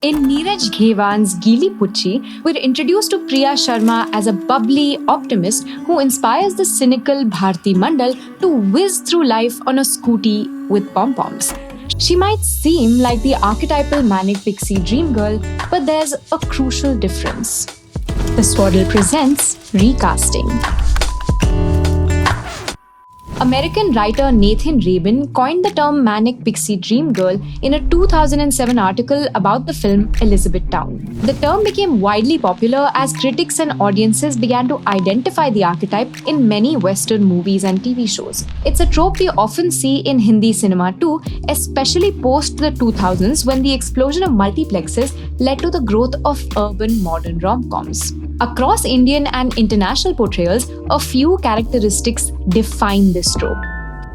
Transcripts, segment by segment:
In Neeraj Ghaywan's Geeli Pucchi, we're introduced to Priya Sharma as a bubbly optimist who inspires the cynical Bharti Mandal to whiz through life on a scooty with pom-poms. She might seem like the archetypal Manic Pixie dream girl, but there's a crucial difference. The Swaddle presents Recasting. American writer Nathan Rabin coined the term Manic Pixie Dream Girl in a 2007 article about the film Elizabethtown. The term became widely popular as critics and audiences began to identify the archetype in many Western movies and TV shows. It's a trope we often see in Hindi cinema too, especially post the 2000s when the explosion of multiplexes led to the growth of urban modern rom-coms. Across Indian and international portrayals, a few characteristics define this trope.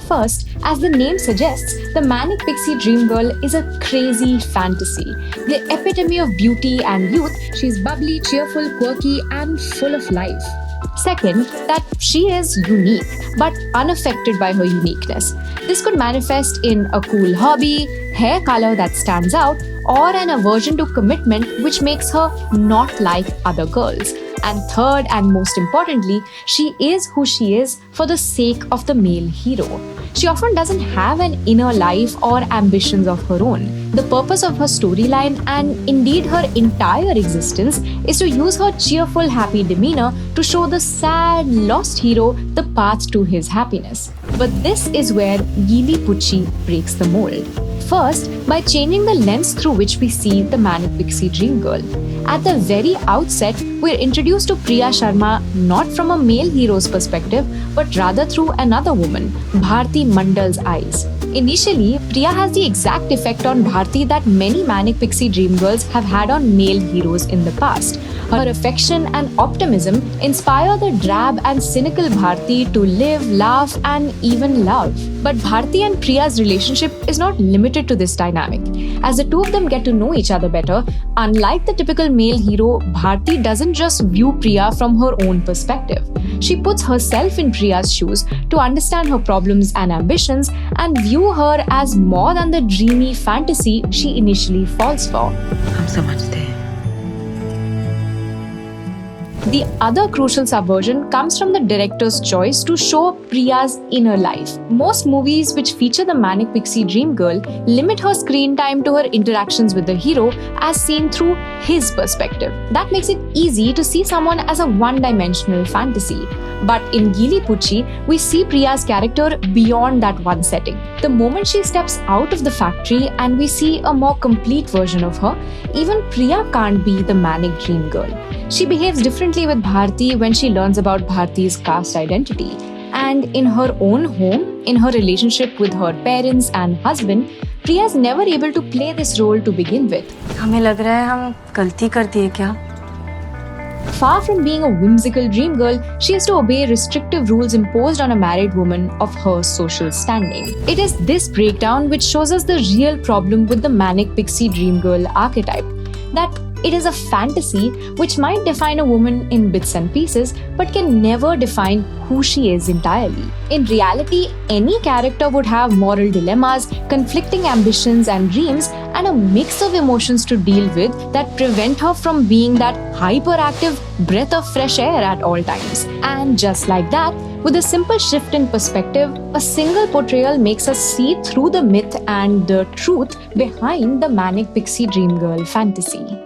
First, as the name suggests, the Manic Pixie Dream Girl is a crazy fantasy. The epitome of beauty and youth, she's bubbly, cheerful, quirky, and full of life. Second, that she is unique, but unaffected by her uniqueness. This could manifest in a cool hobby, hair color that stands out, or an aversion to commitment which makes her not like other girls. And third, and most importantly, she is who she is for the sake of the male hero. She often doesn't have an inner life or ambitions of her own. The purpose of her storyline, and indeed her entire existence, is to use her cheerful, happy demeanor to show the sad, lost hero the path to his happiness. But this is where Geeli Pucchi breaks the mold. First, by changing the lens through which we see the Manic Pixie Dream Girl. At the very outset, we're introduced to Priya Sharma not from a male hero's perspective, but rather through another woman, Bharti Mandal's eyes. Initially, Priya has the exact effect on Bharti that many Manic Pixie Dream Girls have had on male heroes in the past. Her affection and optimism inspire the drab and cynical Bharti to live, laugh, and even love. But Bharti and Priya's relationship is not limited to this dynamic. As the two of them get to know each other better, unlike the typical male hero, Bharti doesn't just view Priya from her own perspective. She puts herself in Priya's shoes to understand her problems and ambitions and view her as more than the dreamy fantasy she initially falls for. हम समझते हैं. The other crucial subversion comes from the director's choice to show Priya's inner life. Most movies which feature the Manic Pixie Dream Girl limit her screen time to her interactions with the hero as seen through his perspective. That makes it easy to see someone as a one-dimensional fantasy. But in Geeli Pucchi, we see Priya's character beyond that one setting. The moment she steps out of the factory and we see a more complete version of her, even Priya can't be the Manic Dream Girl. She behaves differently with Bharti when she learns about Bharti's caste identity. And in her own home, in her relationship with her parents and husband, Priya is never able to play this role to begin with. हमें लग रहा है हम गलती कर दिए क्या? Far from being a whimsical dream girl, she has to obey restrictive rules imposed on a married woman of her social standing. It is this breakdown which shows us the real problem with the Manic Pixie Dream Girl archetype. That it is a fantasy which might define a woman in bits and pieces, but can never define who she is entirely. In reality, any character would have moral dilemmas, conflicting ambitions and dreams, and a mix of emotions to deal with that prevent her from being that hyperactive breath of fresh air at all times. And just like that, with a simple shift in perspective, a single portrayal makes us see through the myth and the truth behind the Manic Pixie Dream Girl fantasy.